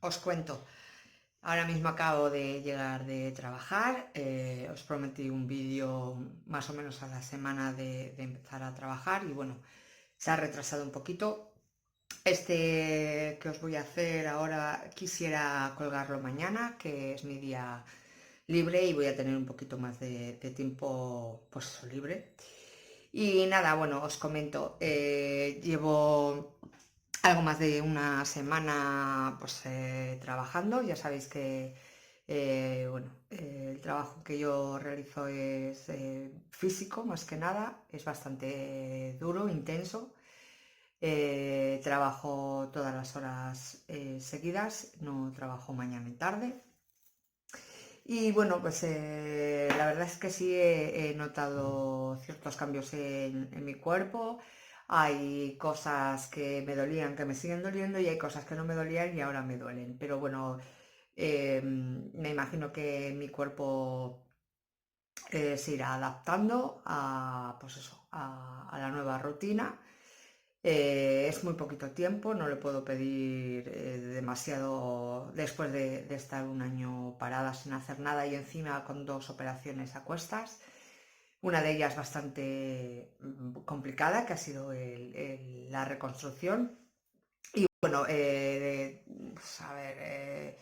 Os cuento, ahora mismo acabo de llegar de trabajar, os prometí un vídeo más o menos a la semana de empezar a trabajar y bueno, se ha retrasado un poquito. Este que os voy a hacer ahora quisiera colgarlo mañana, que es mi día libre y voy a tener un poquito más de tiempo pues eso, libre. Y nada, bueno, os comento, llevo algo más de una semana pues trabajando. Ya sabéis que bueno, el trabajo que yo realizo es físico más que nada, es bastante duro, intenso. Trabajo todas las horas seguidas, no trabajo mañana y tarde. Y bueno, pues la verdad es que sí he notado ciertos cambios en mi cuerpo. Hay cosas que me dolían, que me siguen doliendo, y hay cosas que no me dolían y ahora me duelen. Pero bueno, me imagino que mi cuerpo se irá adaptando a, pues eso, a la nueva rutina. Es muy poquito tiempo, no le puedo pedir demasiado después de estar un año parada sin hacer nada y encima con dos operaciones a cuestas. Una de ellas bastante complicada, que ha sido la reconstrucción. Y bueno, pues a ver,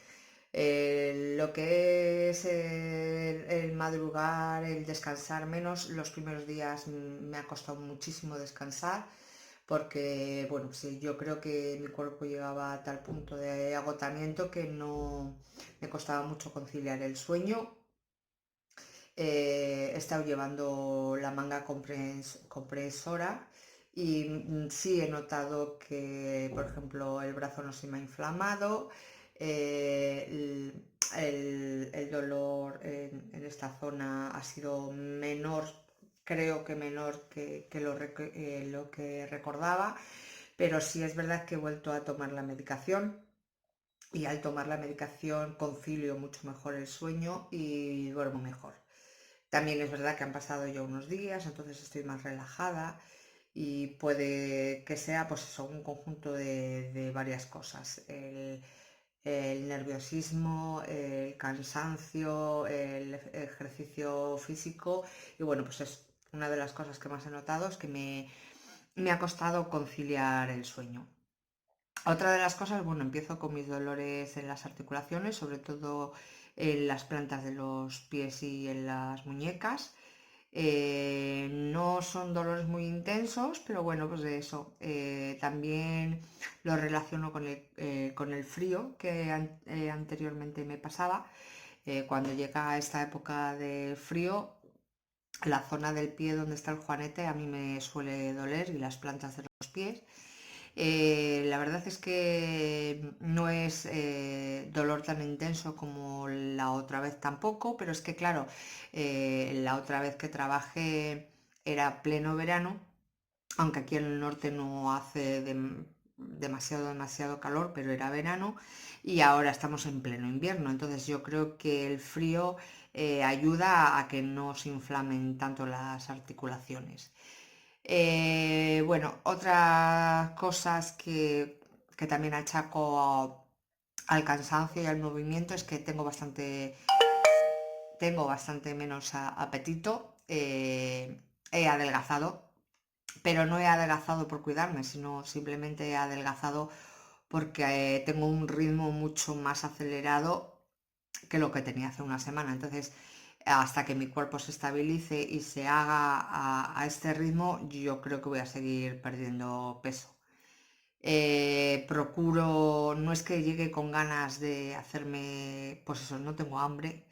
lo que es el madrugar, el descansar menos, los primeros días me ha costado muchísimo descansar porque, bueno, sí, yo creo que mi cuerpo llegaba a tal punto de agotamiento que no me costaba mucho conciliar el sueño. He estado llevando la manga compresora y sí he notado que, por ejemplo, el brazo no se me ha inflamado, el dolor en esta zona ha sido menor, creo que menor que lo que recordaba, pero sí es verdad que he vuelto a tomar la medicación. Y al tomar la medicación concilio mucho mejor el sueño y duermo mejor. También es verdad que han pasado ya unos días, entonces estoy más relajada y puede que sea pues eso, un conjunto de varias cosas. El nerviosismo, el cansancio, el ejercicio físico y bueno, pues es una de las cosas que más he notado es que me ha costado conciliar el sueño. Otra de las cosas, bueno, empiezo con mis dolores en las articulaciones, sobre todo en las plantas de los pies y en las muñecas. No son dolores muy intensos, pero bueno, pues de eso. También lo relaciono con el frío que anteriormente me pasaba. Cuando llega esta época de frío, la zona del pie donde está el juanete a mí me suele doler y las plantas de los pies. La verdad es que no es dolor tan intenso como la otra vez tampoco, pero es que claro, la otra vez que trabajé era pleno verano, aunque aquí en el norte no hace demasiado calor, pero era verano y ahora estamos en pleno invierno, entonces yo creo que el frío ayuda a que no se inflamen tanto las articulaciones. Bueno, otras cosas que también achaco al cansancio y al movimiento es que tengo bastante menos apetito. He adelgazado, pero no he adelgazado por cuidarme, sino simplemente he adelgazado porque tengo un ritmo mucho más acelerado que lo que tenía hace una semana. Entonces, hasta que mi cuerpo se estabilice y se haga a este ritmo, yo creo que voy a seguir perdiendo peso. Procuro, no es que llegue con ganas de hacerme, pues eso, no tengo hambre,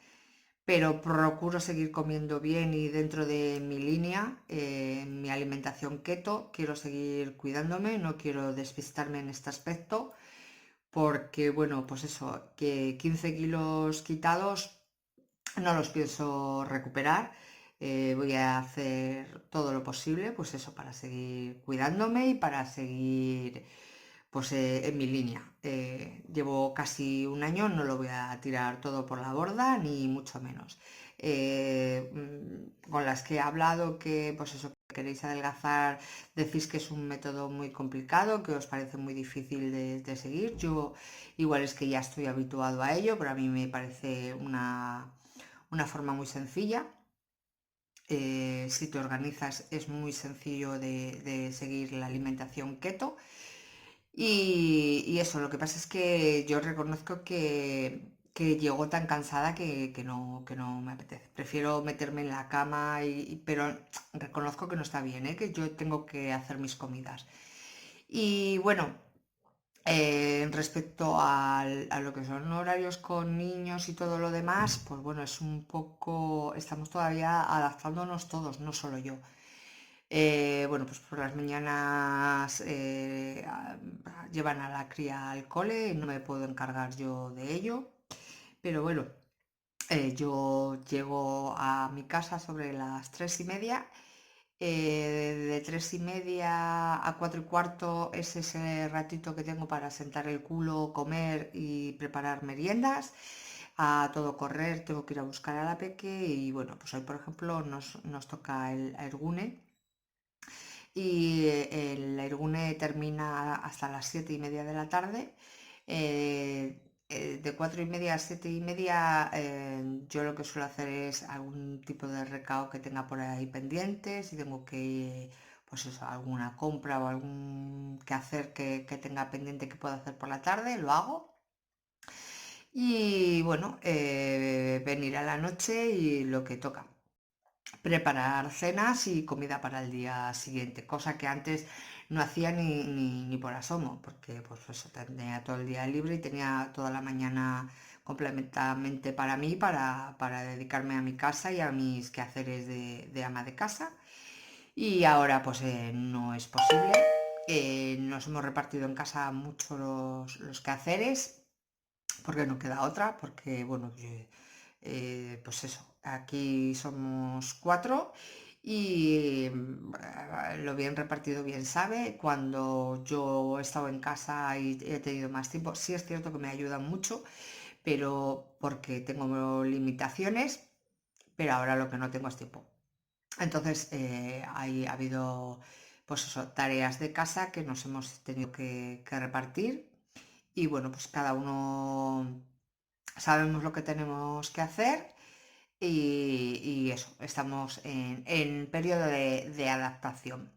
pero procuro seguir comiendo bien y dentro de mi línea, mi alimentación keto, quiero seguir cuidándome, no quiero despistarme en este aspecto, porque bueno, pues eso, que 15 kilos quitados no los pienso recuperar. Voy a hacer todo lo posible, pues eso, para seguir cuidándome y para seguir pues en mi línea. Llevo casi un año, no lo voy a tirar todo por la borda, ni mucho menos. Con las que he hablado que, pues eso, queréis adelgazar decís que es un método muy complicado, que os parece muy difícil de seguir. Yo igual es que ya estoy habituado a ello, pero a mí me parece una forma muy sencilla. Si te organizas es muy sencillo de seguir la alimentación keto. Y eso, lo que pasa es que yo reconozco que llego tan cansada que no me apetece. Prefiero meterme en la cama, pero reconozco que no está bien, ¿eh? Que yo tengo que hacer mis comidas. Y bueno, respecto a lo que son horarios con niños y todo lo demás, pues bueno, es un poco, estamos todavía adaptándonos todos, no solo yo. Bueno, pues por las mañanas llevan a la cría al cole y no me puedo encargar yo de ello, pero bueno, yo llego a mi casa sobre las 3:30. De 3:30 a 4:15 es ese ratito que tengo para sentar el culo, comer y preparar meriendas. A todo correr, tengo que ir a buscar a la peque y bueno, pues hoy por ejemplo nos toca el Airgune y el Airgune termina hasta las 7:30 de la tarde. De 4:30 a 7:30 yo lo que suelo hacer es algún tipo de recao que tenga por ahí pendiente, si tengo que, pues eso, alguna compra o algún quehacer que tenga pendiente que pueda hacer por la tarde, lo hago. Y bueno, venir a la noche y lo que toca preparar cenas y comida para el día siguiente, cosa que antes no hacía ni por asomo, porque pues eso, tenía todo el día libre y tenía toda la mañana completamente para mí, para dedicarme a mi casa y a mis quehaceres de ama de casa. Y ahora pues no es posible. Nos hemos repartido en casa mucho los quehaceres porque no queda otra, porque bueno, pues eso, aquí somos 4 y lo bien repartido bien sabe. Cuando yo he estado en casa y he tenido más tiempo, sí es cierto que me ayudan mucho, pero porque tengo limitaciones, pero ahora lo que no tengo es tiempo. Entonces, ha habido pues eso, tareas de casa que nos hemos tenido que repartir y bueno, pues cada uno sabemos lo que tenemos que hacer y eso, estamos en periodo de adaptación.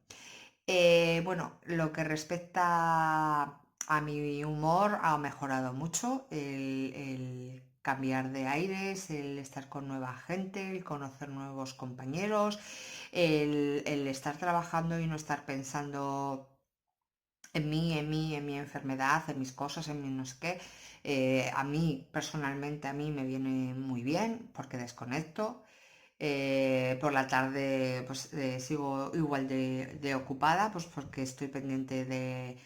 Bueno, lo que respecta a mi humor ha mejorado mucho el cambiar de aires, el estar con nueva gente, el conocer nuevos compañeros, el estar trabajando y no estar pensando en mi enfermedad, en mis cosas, en mi no sé qué. A mí, personalmente, a mí me viene muy bien porque desconecto. Por la tarde pues sigo igual de ocupada, pues porque estoy pendiente de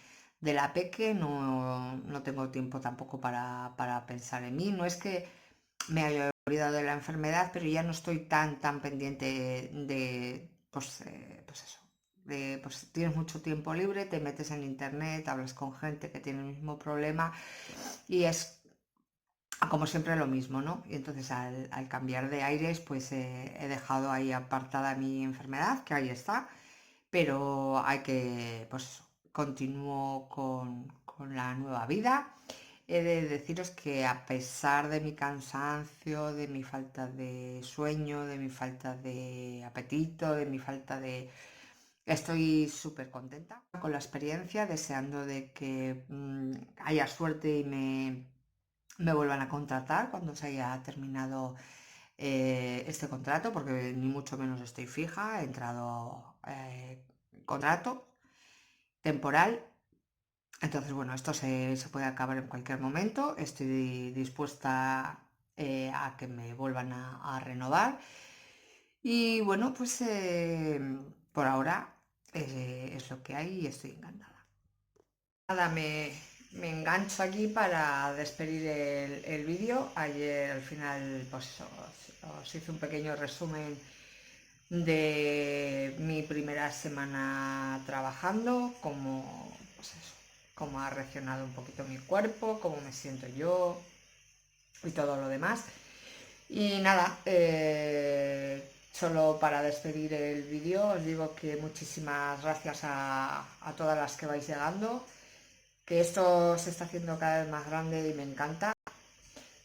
la peque, no tengo tiempo tampoco para pensar en mí. No es que me haya olvidado de la enfermedad, pero ya no estoy tan pendiente pues eso. Pues tienes mucho tiempo libre, te metes en internet, hablas con gente que tiene el mismo problema y es como siempre lo mismo, ¿no? Y entonces al cambiar de aires, pues he dejado ahí apartada mi enfermedad, que ahí está, pero hay que, pues eso, continúo con la nueva vida. He de deciros que a pesar de mi cansancio, de mi falta de sueño, de mi falta de apetito, de mi falta de... Estoy súper contenta con la experiencia, deseando de que haya suerte y me vuelvan a contratar cuando se haya terminado este contrato, porque ni mucho menos estoy fija, he entrado contrato temporal. Entonces, bueno, esto se puede acabar en cualquier momento. Estoy dispuesta a que me vuelvan a renovar. Y bueno, pues por ahora es lo que hay y estoy encantada. Nada, me engancho aquí para despedir el vídeo. Ayer al final pues os hice un pequeño resumen de mi primera semana trabajando, pues eso, cómo ha reaccionado un poquito mi cuerpo, cómo me siento yo y todo lo demás. Y nada, solo para despedir el vídeo, os digo que muchísimas gracias a todas las que vais llegando, que esto se está haciendo cada vez más grande y me encanta.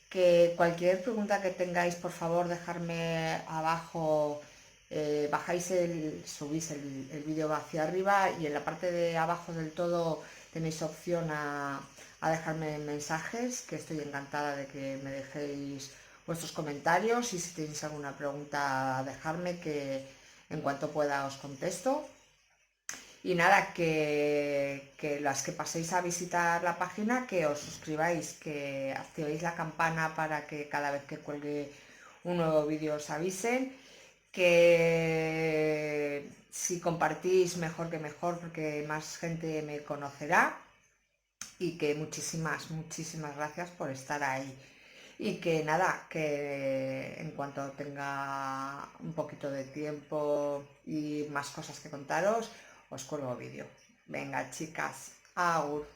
Que cualquier pregunta que tengáis, por favor, dejarme abajo, subís el vídeo hacia arriba y en la parte de abajo del todo tenéis opción a dejarme mensajes, que estoy encantada de que me dejéis vuestros comentarios y si tenéis alguna pregunta, dejarme que en cuanto pueda os contesto. Y nada, que las que paséis a visitar la página, que os suscribáis, que activéis la campana para que cada vez que cuelgue un nuevo vídeo os avisen, que si compartís mejor que mejor porque más gente me conocerá y que muchísimas gracias por estar ahí. Y que nada, que en cuanto tenga un poquito de tiempo y más cosas que contaros, os cuelgo vídeo. Venga, chicas, agur.